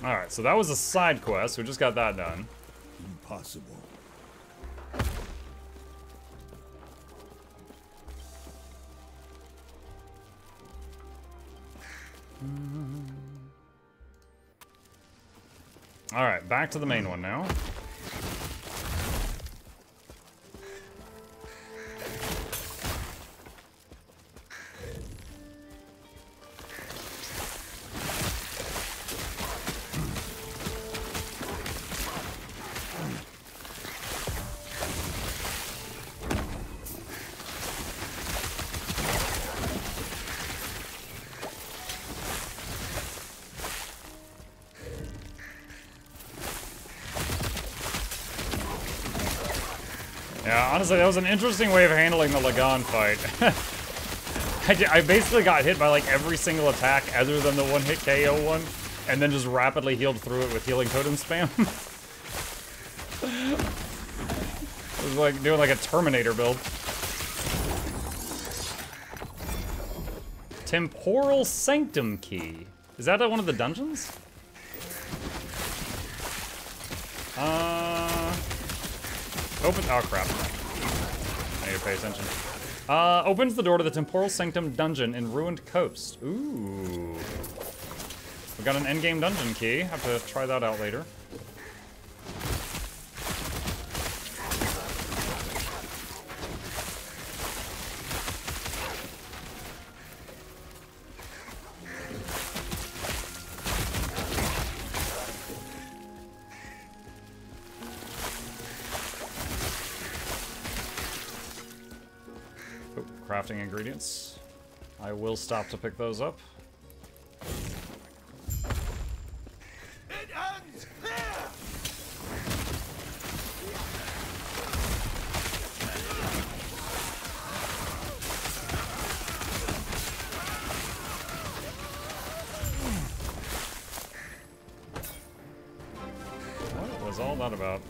Alright, so that was a side quest. We just got that done. Impossible. Alright, back to the main one now. Yeah, honestly, that was an interesting way of handling the Lagan fight. I basically got hit by like every single attack other than the one-hit KO one, and then just rapidly healed through it with healing totem spam. It was like doing like a Terminator build. Temporal Sanctum Key. Is that one of the dungeons? Open. Oh crap. I need to pay attention. Opens the door to the Temporal Sanctum dungeon in Ruined Coast. Ooh. We got an endgame dungeon key. Have to try that out later. Crafting ingredients. I will stop to pick those up. It ends here. What was all that about?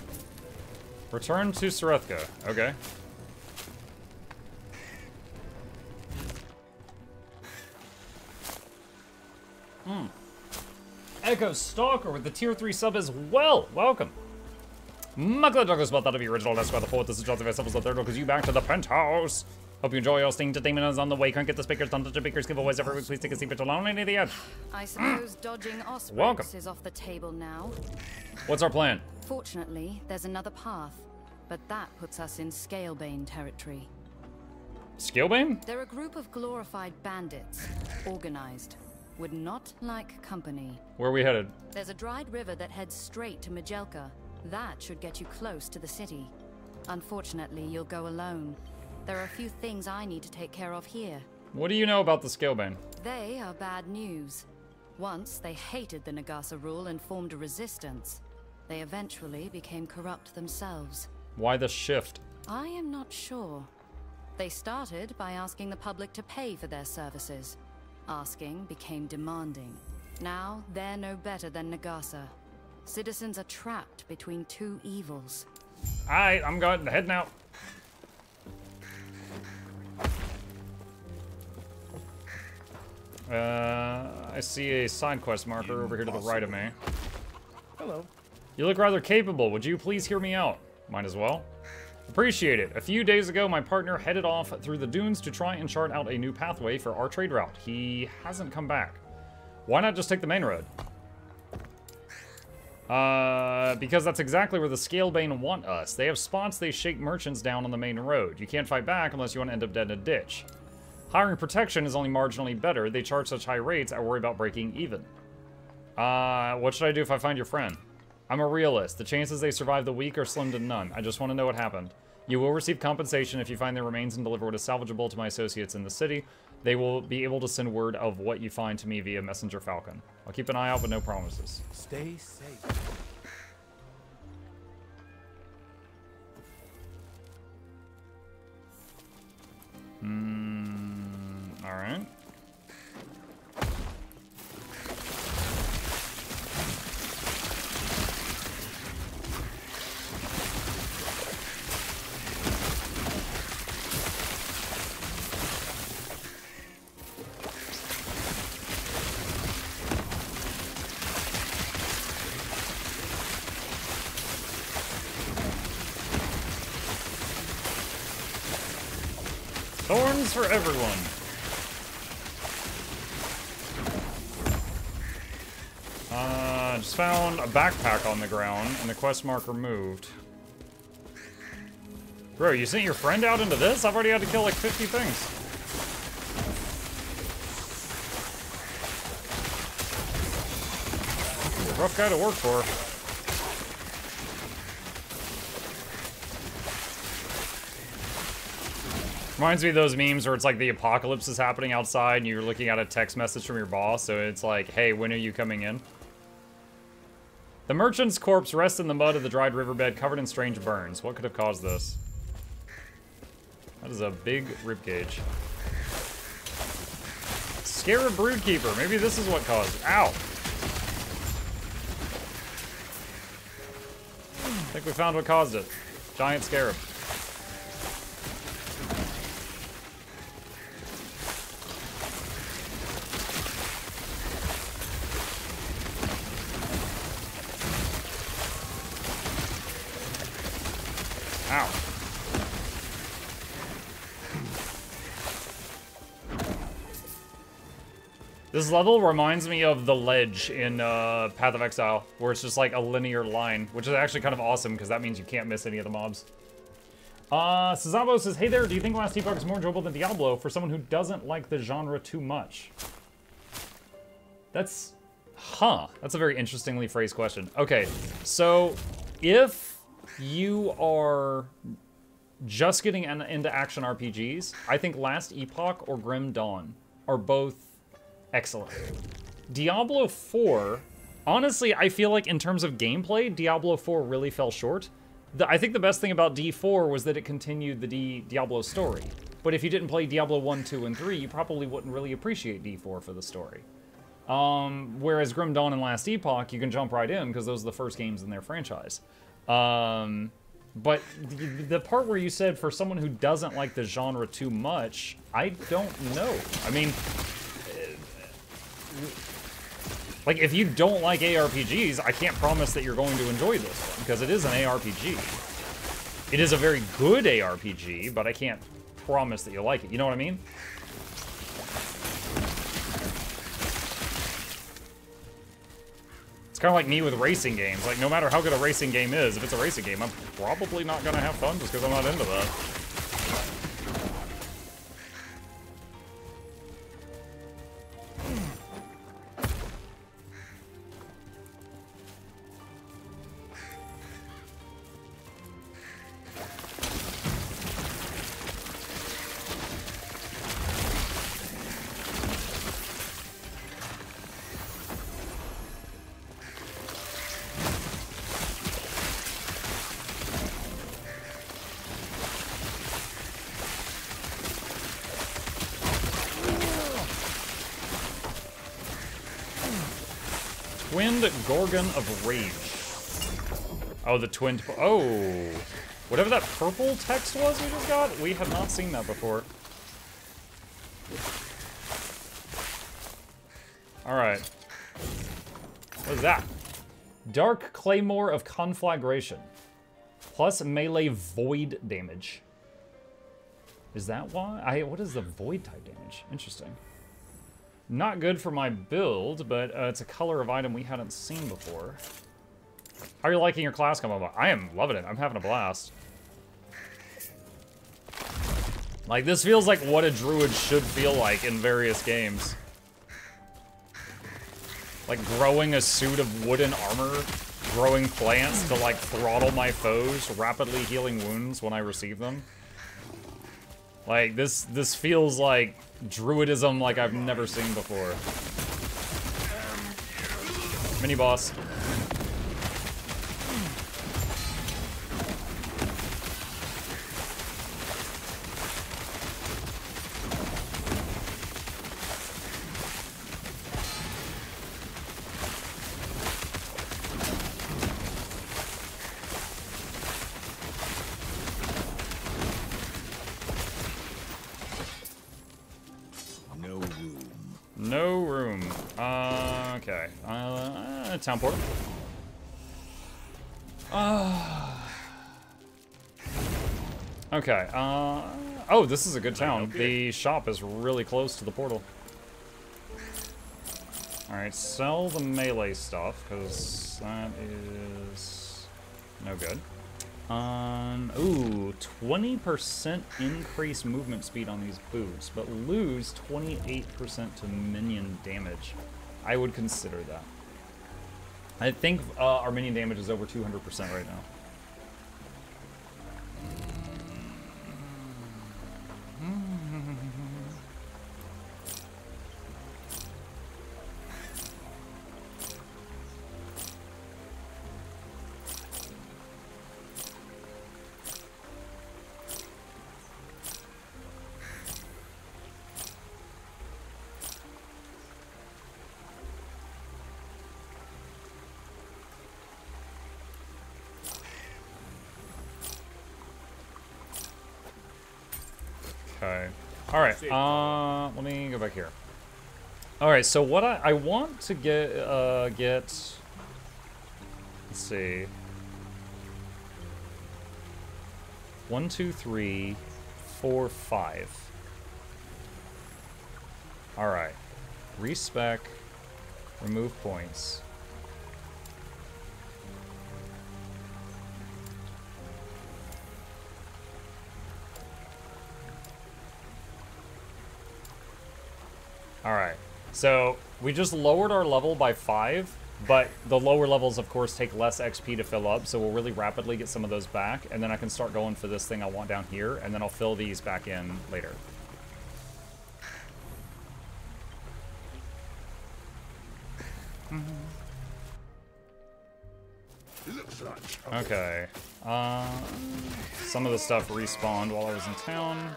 Return to Sarethka. Okay. Echo Stalker with the tier 3 sub as well. Welcome. Mukluk talks about that of the original. That's why the fourth. This is Jonathan Vessels, the third one, because you back to the penthouse. Hope you enjoy your staying entertainment is on the way. Can't get the speakers, don't touch the speakers, giveaways every week. Please take a seat, but alone near the edge. I suppose dodging ospreys Welcome. is off the table now. What's our plan? Fortunately, there's another path, but that puts us in Scalebane territory. Scalebane? They're a group of glorified bandits, organized. Would not like company. Where are we headed? There's a dried river that heads straight to Majelka. That should get you close to the city. Unfortunately, you'll go alone. There are a few things I need to take care of here. What do you know about the Scalebane? They are bad news. Once, they hated the Nagasa rule and formed a resistance. They eventually became corrupt themselves. Why the shift? I am not sure. They started by asking the public to pay for their services. Asking became demanding. Now, they're no better than Nagasa. Citizens are trapped between two evils. Alright, I'm going heading out. I see a side quest marker over here to the right of me. Hello. You look rather capable. Would you please hear me out? Might as well. Appreciate it. A few days ago, my partner headed off through the dunes to try and chart out a new pathway for our trade route. He hasn't come back. Why not just take the main road? Because that's exactly where the Scalebane want us. They have spots they shake merchants down on the main road. You can't fight back unless you want to end up dead in a ditch. Hiring protection is only marginally better. They charge such high rates, I worry about breaking even. What should I do if I find your friend? I'm a realist. The chances they survive the week are slim to none. I just want to know what happened. You will receive compensation if you find their remains and deliver what is salvageable to my associates in the city. They will be able to send word of what you find to me via Messenger Falcon. I'll keep an eye out, but no promises. Stay safe. Alright. Thorns for everyone. Just found a backpack on the ground and the quest marker moved. Bro, you sent your friend out into this? I've already had to kill like 50 things. Rough guy to work for. Reminds me of those memes where it's like the apocalypse is happening outside and you're looking at a text message from your boss, so it's like, hey, when are you coming in? The merchant's corpse rests in the mud of the dried riverbed covered in strange burns. What could have caused this? That is a big ribcage. Scarab Broodkeeper. Maybe this is what caused it. Ow! I think we found what caused it. Giant scarab. Ow. This level reminds me of the ledge in Path of Exile, where it's just like a linear line, which is actually kind of awesome because that means you can't miss any of the mobs. Sazabo says, hey there, do you think Last Epoch is more enjoyable than Diablo for someone who doesn't like the genre too much? That's a very interestingly phrased question. Okay, so if you are just getting into action RPGs, I think Last Epoch or Grim Dawn are both excellent. Diablo 4, honestly, I feel like in terms of gameplay, Diablo 4 really fell short. I think the best thing about D4 was that it continued the Diablo story. But if you didn't play Diablo 1, 2, and 3, you probably wouldn't really appreciate D4 for the story. Whereas Grim Dawn and Last Epoch, you can jump right in because those are the first games in their franchise. But the part where you said for someone who doesn't like the genre too much, I don't know. I mean, like, if you don't like ARPGs, I can't promise that you're going to enjoy this one, because it is an ARPG. It is a very good ARPG, but I can't promise that you'll like it. You know what I mean? It's kind of like me with racing games. Like, no matter how good a racing game is, if it's a racing game, I'm probably not going to have fun just because I'm not into that. Twinned Gorgon of Rage. Oh, the twinned... Oh! Whatever that purple text was we just got, we have not seen that before. Alright. What is that? Dark Claymore of Conflagration. Plus melee void damage. Is that why? What is the void type damage? Interesting. Not good for my build, but it's a color of item we hadn't seen before. How are you liking your class combo? I am loving it. I'm having a blast. Like, this feels like what a druid should feel like in various games. Like, growing a suit of wooden armor, growing plants to, like, throttle my foes, rapidly healing wounds when I receive them. Like, this feels like druidism like I've never seen before. Mini boss. No room. Okay. Town port. Okay. Oh, this is a good town. The shop is really close to the portal. Alright, sell the melee stuff, because that is no good. Ooh, 20% increase movement speed on these boots, but lose 28% to minion damage. I would consider that. I think our minion damage is over 200% right now. Okay. Alright, let me go back here. Alright, so what I want to get, let's see. 1, 2, 3, 4, 5. Alright. Respec, remove points. Alright, so we just lowered our level by 5, but the lower levels, of course, take less XP to fill up, so we'll really rapidly get some of those back, and then I can start going for this thing I want down here, and then I'll fill these back in later. Okay, some of the stuff respawned while I was in town.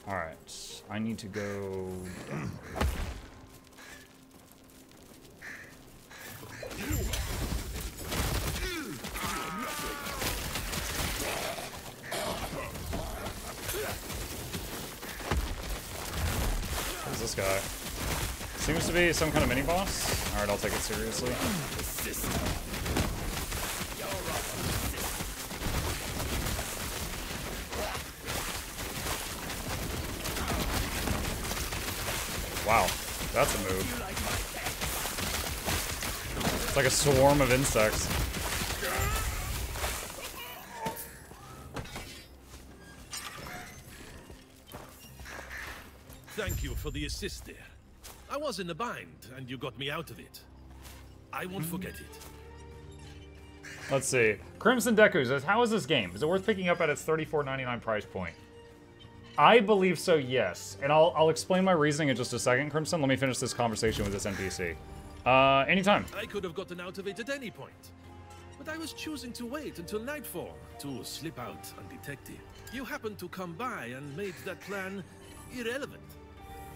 Alright, I need to go down. Who's this guy? Seems to be some kind of mini-boss. Alright, I'll take it seriously. Wow, that's a move. It's like a swarm of insects. Thank you for the assist there. I was in a bind, and you got me out of it. I won't forget it. Let's see. Crimson Deku says, how is this game? Is it worth picking up at its $34.99 price point? I believe so, yes. And I'll explain my reasoning in just a second, Crimson. Let me finish this conversation with this NPC. Anytime. I could have gotten out of it at any point. But I was choosing to wait until nightfall to slip out undetected. You happened to come by and made that plan irrelevant.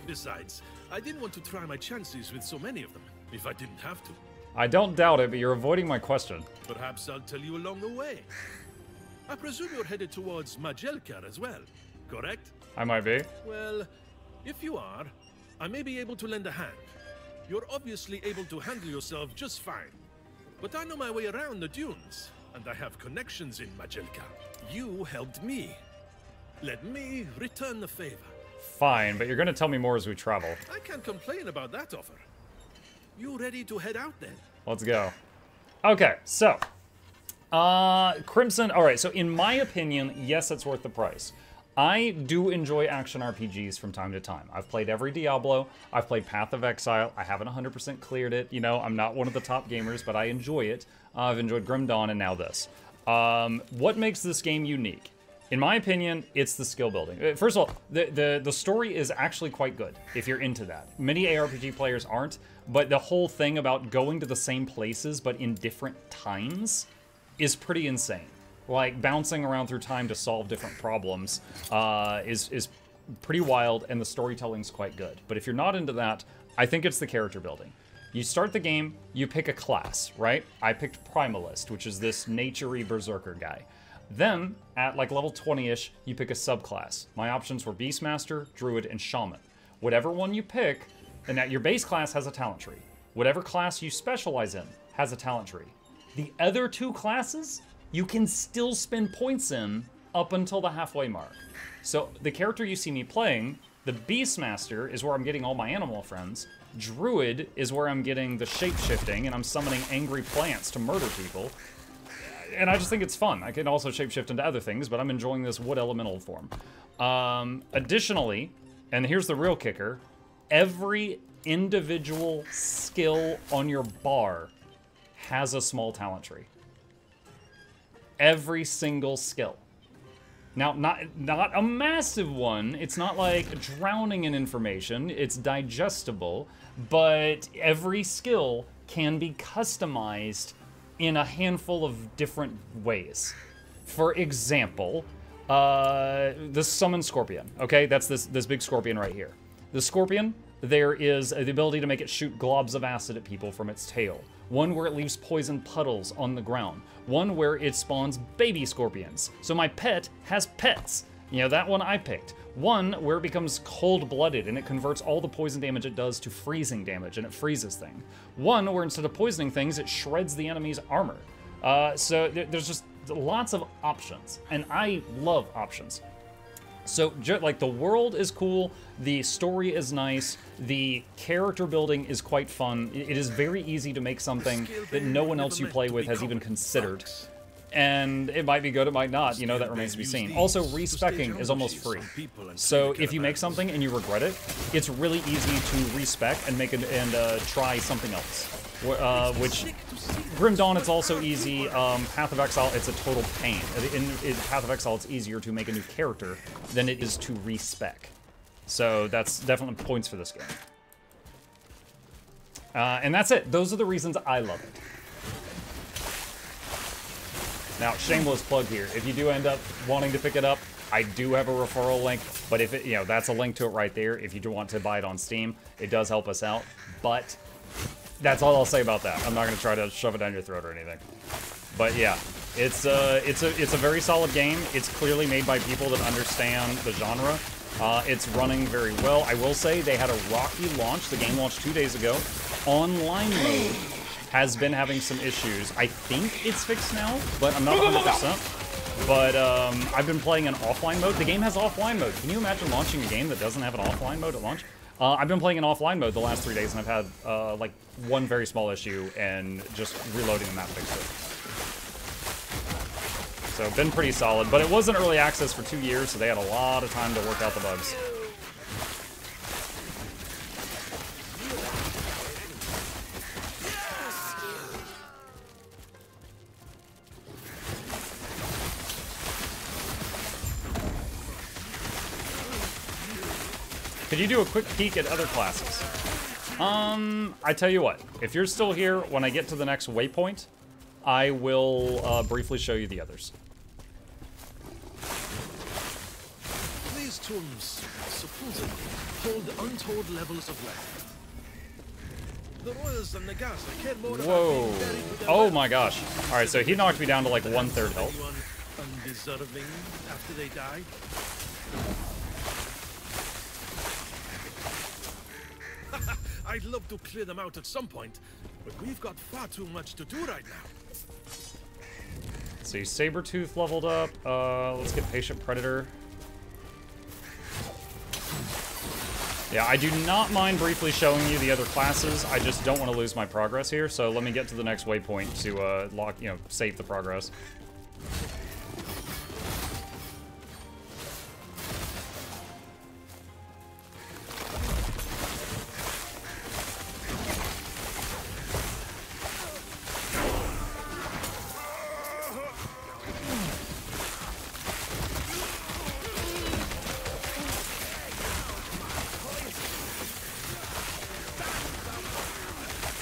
Besides, I didn't want to try my chances with so many of them, if I didn't have to. I don't doubt it, but you're avoiding my question. Perhaps I'll tell you along the way. I presume you're headed towards Majelka as well, correct? I might be. Well, if you are, I may be able to lend a hand. You're obviously able to handle yourself just fine. But I know my way around the dunes, and I have connections in Majelka. You helped me. Let me return the favor. Fine, but you're gonna tell me more as we travel. I can't complain about that offer. You ready to head out then? Let's go. Okay, so. Crimson, alright, so in my opinion, yes, it's worth the price. I do enjoy action RPGs from time to time. I've played every Diablo, I've played Path of Exile, I haven't 100% cleared it, you know, I'm not one of the top gamers, but I enjoy it. I've enjoyed Grim Dawn and now this. What makes this game unique? In my opinion, it's the skill building. First of all, the story is actually quite good, if you're into that. Many ARPG players aren't, but the whole thing about going to the same places, but in different times, is pretty insane. Like, bouncing around through time to solve different problems is pretty wild, and the storytelling's quite good. But if you're not into that, I think it's the character building. You start the game, you pick a class, right? I picked Primalist, which is this nature-y berserker guy. Then, at like level 20-ish, you pick a subclass. My options were Beastmaster, Druid, and Shaman. Whatever one you pick, and that your base class has a talent tree. Whatever class you specialize in has a talent tree. The other two classes, you can still spend points in up until the halfway mark. So the character you see me playing, the Beastmaster, is where I'm getting all my animal friends. Druid is where I'm getting the shape-shifting, and I'm summoning angry plants to murder people. And I just think it's fun. I can also shape-shift into other things, but I'm enjoying this wood elemental form. Additionally, and here's the real kicker, every individual skill on your bar has a small talent tree. Every single skill. Now, not a massive one. It's not like drowning in information. It's digestible, but every skill can be customized in a handful of different ways. For example, the Summon Scorpion, okay? That's this big scorpion right here. The scorpion, there is the ability to make it shoot globs of acid at people from its tail. One where it leaves poison puddles on the ground. One where it spawns baby scorpions. So my pet has pets. You know, that one I picked. One where it becomes cold-blooded and it converts all the poison damage it does to freezing damage and it freezes things. One where instead of poisoning things, it shreds the enemy's armor. So there's just lots of options, and I love options. So, like, the world is cool, the story is nice, the character building is quite fun. It is very easy to make something that no one else you play with has even considered. And it might be good, it might not, you know, that remains to be seen. Also, respecking is almost free. So if you make something and you regret it, it's really easy to respec and make it and try something else. Which, Grim Dawn, it's also easy. Path of Exile, it's a total pain. In Path of Exile, it's easier to make a new character than it is to respec. So that's definitely points for this game. And that's it. Those are the reasons I love it. Now, shameless plug here. If you do end up wanting to pick it up, I do have a referral link, but if it, you know, that's a link to it right there. If you do want to buy it on Steam, it does help us out. But that's all I'll say about that. I'm not going to try to shove it down your throat or anything. But yeah, it's a very solid game. It's clearly made by people that understand the genre. It's running very well. I will say they had a rocky launch. The game launched 2 days ago. Online mode has been having some issues. I think it's fixed now, but I'm not 100%. But I've been playing in offline mode. The game has offline mode. Can you imagine launching a game that doesn't have an offline mode at launch? I've been playing in offline mode the last 3 days, and I've had like one very small issue, and just reloading the map fixed it. So been pretty solid, but it wasn't early access for 2 years, so they had a lot of time to work out the bugs. Could you do a quick peek at other classes? I tell you what, if you're still here, when I get to the next waypoint, I will briefly show you the others. These tombs supposedly hold untold levels of life. The Royals and Nagasa care more Whoa. about being buried with their Oh my gosh. Alright, so he knocked me down to like 1/3 health. anyone undeserving after they die. I'd love to clear them out at some point, but we've got far too much to do right now. See, Sabretooth leveled up. Let's get Patient Predator. Yeah, I do not mind briefly showing you the other classes. I just don't want to lose my progress here, so let me get to the next waypoint to save the progress.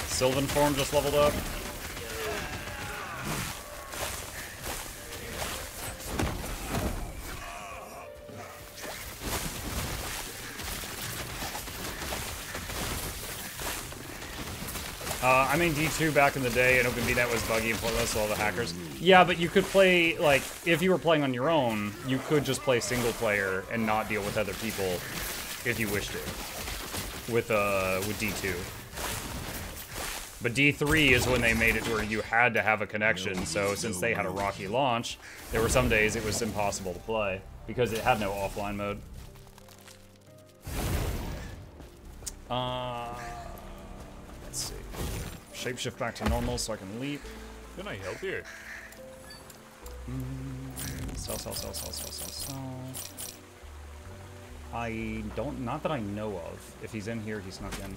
Sylvan form just leveled up. I mean, D2 back in the day, and OpenVNet was buggy and pointless to all the hackers. Yeah, but you could play, like, if you were playing on your own, you could just play single player and not deal with other people if you wished to with D2. But D3 is when they made it to where you had to have a connection, so since they had a rocky launch, there were some days it was impossible to play, because it had no offline mode. Let's see. Shapeshift back to normal so I can leap. Can I help you? Sell. I don't, not that I know of. If he's in here, he snuck in.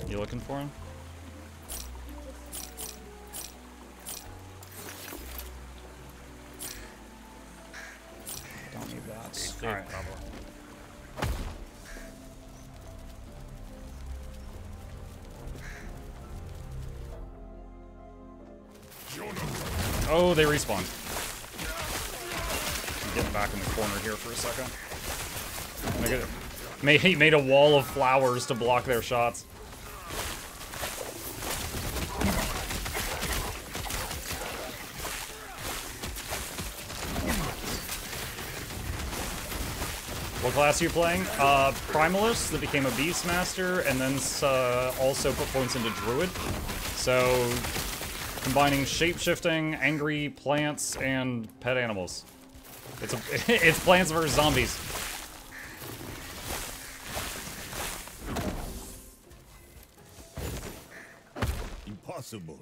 You looking for him? Don't need that. Alright. Oh, they respawn. I'm getting back in the corner here for a second. He made a wall of flowers to block their shots. What class are you playing? Primalist that became a Beastmaster and then also put points into Druid. So, combining shape-shifting, angry plants, and pet animals. It's Plants vs. Zombies. Impossible.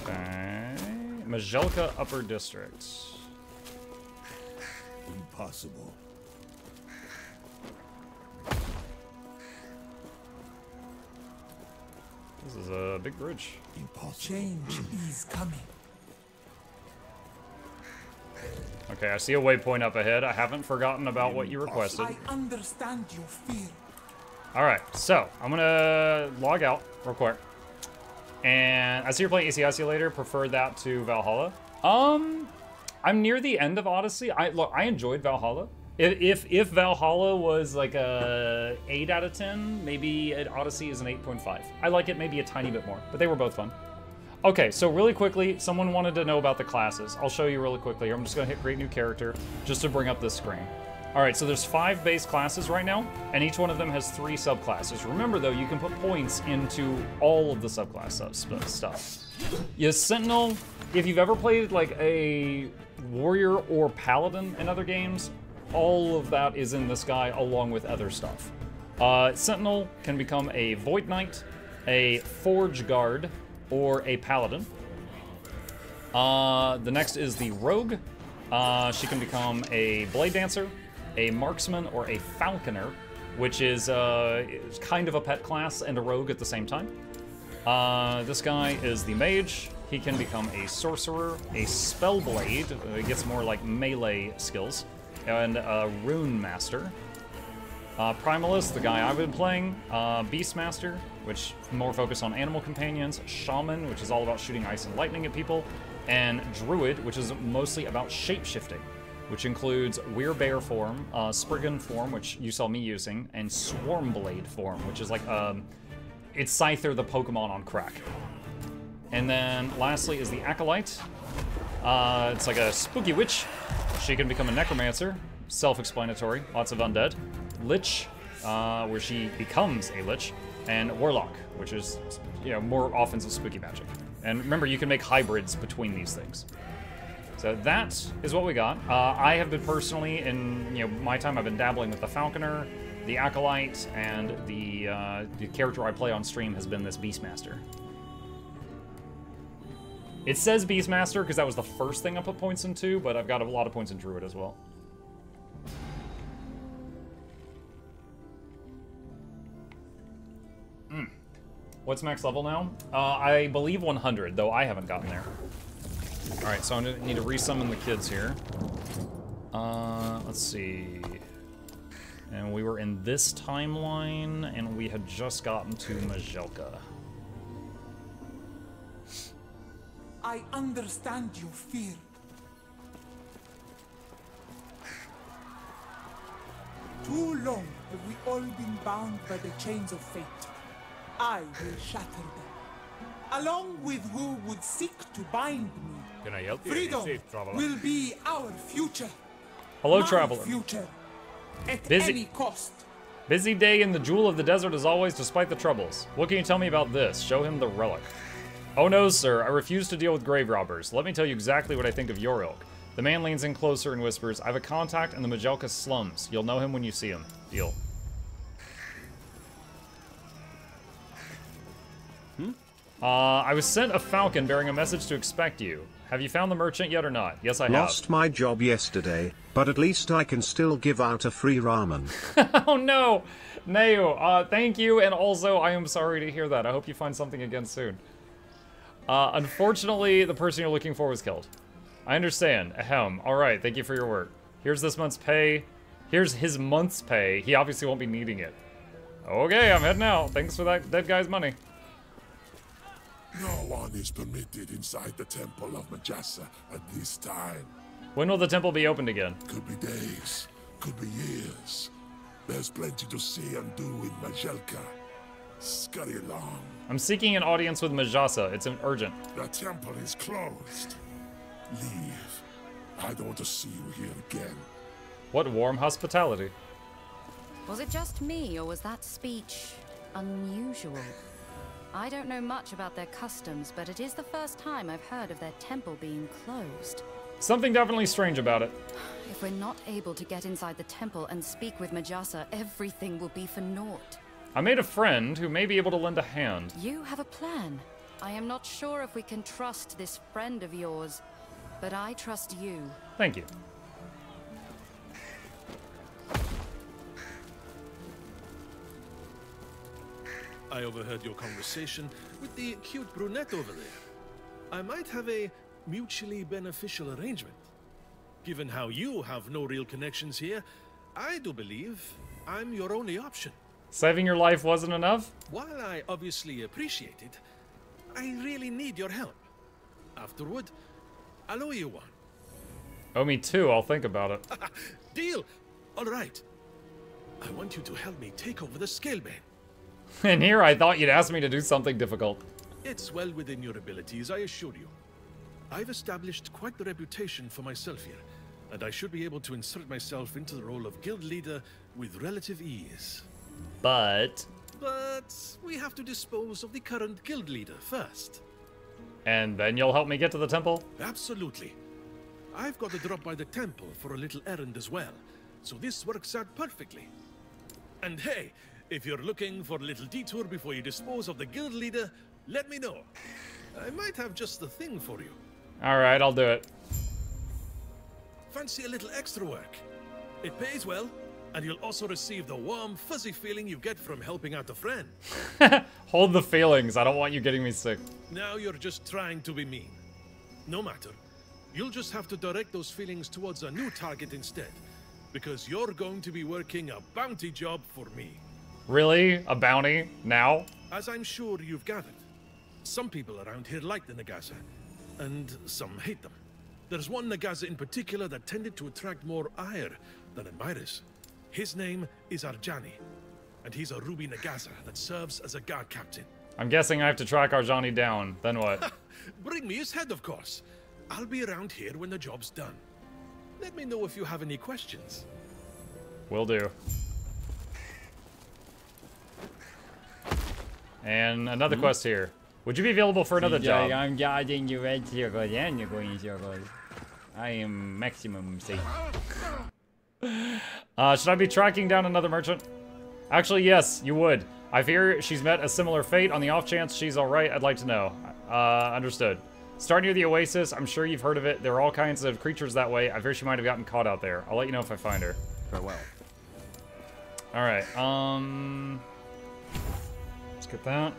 Okay. Majelka Upper District. Impossible. This is a big bridge. Impossible. Change is coming. Okay, I see a waypoint up ahead. I haven't forgotten about what you requested. I understand your fear. Alright, so I'm gonna log out real quick. And I see you're playing ACI. See you later. Prefer that to Valhalla. I'm near the end of Odyssey. I enjoyed Valhalla. If Valhalla was like a 8 out of 10, maybe Odyssey is an 8.5. I like it maybe a tiny bit more, but they were both fun. Okay, so really quickly, someone wanted to know about the classes. I'll show you really quickly here. I'm just gonna hit create new character just to bring up this screen. All right, so there's 5 base classes right now, and each one of them has 3 subclasses. Remember though, you can put points into all of the subclass stuff. Yes, Sentinel, if you've ever played like a warrior or paladin in other games, all of that is in this guy along with other stuff. Sentinel can become a Void Knight, a Forge Guard, or a Paladin. The next is the Rogue. She can become a Blade Dancer, a Marksman, or a Falconer, which is kind of a pet class and a rogue at the same time. This guy is the Mage. He can become a Sorcerer, a Spellblade. It gets more like melee skills, and a Rune Master. Primalist, the guy I've been playing. Beastmaster, which more focus on animal companions. Shaman, which is all about shooting ice and lightning at people. And Druid, which is mostly about shape-shifting, which includes Werebear form, Spriggan form, which you saw me using, and Swarmblade form, which is like, it's Scyther the Pokemon on crack. And then lastly is the Acolyte. It's like a spooky witch. She can become a Necromancer, self-explanatory, lots of undead. Lich, where she becomes a Lich, and Warlock, which is, you know, more offensive spooky magic. And remember, you can make hybrids between these things. So that is what we got. I have been personally, in my time, I've been dabbling with the Falconer, the Acolyte, and the character I play on stream has been this Beastmaster. It says Beastmaster because that was the first thing I put points into, but I've got a lot of points in Druid as well. What's max level now? I believe 100, though I haven't gotten there. Alright, so I need to resummon the kids here. Let's see. And we were in this timeline, and we had just gotten to Majelka. I understand your fear. Too long have we all been bound by the chains of fate. I will shatter them, along with who would seek to bind me. Can I help you? Freedom Safe traveler. will be our future. Hello, my traveler. future at Busy. any cost. Busy day in the Jewel of the Desert as always, despite the troubles. What can you tell me about this? Show him the relic. Oh no, sir. I refuse to deal with grave robbers. Let me tell you exactly what I think of your ilk. The man leans in closer and whispers, I have a contact in the Majelka slums. You'll know him when you see him. Deal. I was sent a falcon bearing a message to expect you. Have you found the merchant yet or not? Yes, I have. Lost my job yesterday, but at least I can still give out a free ramen. Oh no! Neo, thank you, and also I am sorry to hear that. I hope you find something again soon. Unfortunately, the person you're looking for was killed. I understand. Ahem. Alright, thank you for your work. Here's this month's pay. Here's his month's pay. He obviously won't be needing it. Okay, I'm heading out. Thanks for that dead guy's money. No one is permitted inside the Temple of Majasa at this time. When will the temple be opened again? Could be days, could be years. There's plenty to see and do in Majelka. Scurry along. I'm seeking an audience with Majasa. It's urgent. The temple is closed. Leave. I don't want to see you here again. What warm hospitality. Was it just me, or was that speech unusual? I don't know much about their customs, but it is the first time I've heard of their temple being closed. Something definitely strange about it. If we're not able to get inside the temple and speak with Majasa, everything will be for naught. I made a friend who may be able to lend a hand. You have a plan. I am not sure if we can trust this friend of yours, but I trust you. Thank you. I overheard your conversation with the cute brunette over there. I might have a mutually beneficial arrangement. Given how you have no real connections here, I do believe I'm your only option. Saving your life wasn't enough? While I obviously appreciate it, I really need your help. Afterward, I'll owe you one. Oh, me too. I'll think about it. Deal! All right. I want you to help me take over the Scalebane. And here I thought you'd ask me to do something difficult. It's well within your abilities, I assure you. I've established quite the reputation for myself here, and I should be able to insert myself into the role of guild leader with relative ease. But we have to dispose of the current guild leader first. And then you'll help me get to the temple? Absolutely. I've got to drop by the temple for a little errand as well, so this works out perfectly. And hey, if you're looking for a little detour before you dispose of the guild leader, let me know. I might have just the thing for you. Alright, I'll do it. Fancy a little extra work? It pays well, and you'll also receive the warm, fuzzy feeling you get from helping out a friend. Hold the feelings. I don't want you getting me sick. Now you're just trying to be mean. No matter. You'll just have to direct those feelings towards a new target instead, because you're going to be working a bounty job for me. Really? A bounty? Now? As I'm sure you've gathered, some people around here like the Nagasa, and some hate them. There's one Nagasa in particular that tended to attract more ire than admirers. His name is Arjani, and he's a Ruby Nagasa that serves as a guard captain. I'm guessing I have to track Arjani down. Then what? Bring me his head, of course. I'll be around here when the job's done. Let me know if you have any questions. Will do. And another quest here. Would you be available for another job? I'm guarding you red circle and you're going circle. I am maximum safe. Should I be tracking down another merchant? Actually, yes, you would. I fear she's met a similar fate. On the off chance she's alright, I'd like to know. Understood. Start near the oasis. I'm sure you've heard of it. There are all kinds of creatures that way. I fear she might have gotten caught out there. I'll let you know if I find her. Farewell. Alright, let's get that.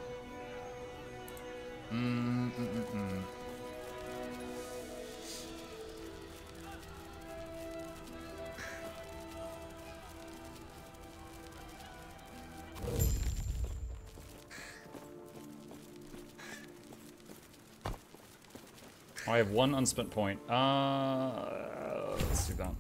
I have one unspent point. Let's do that.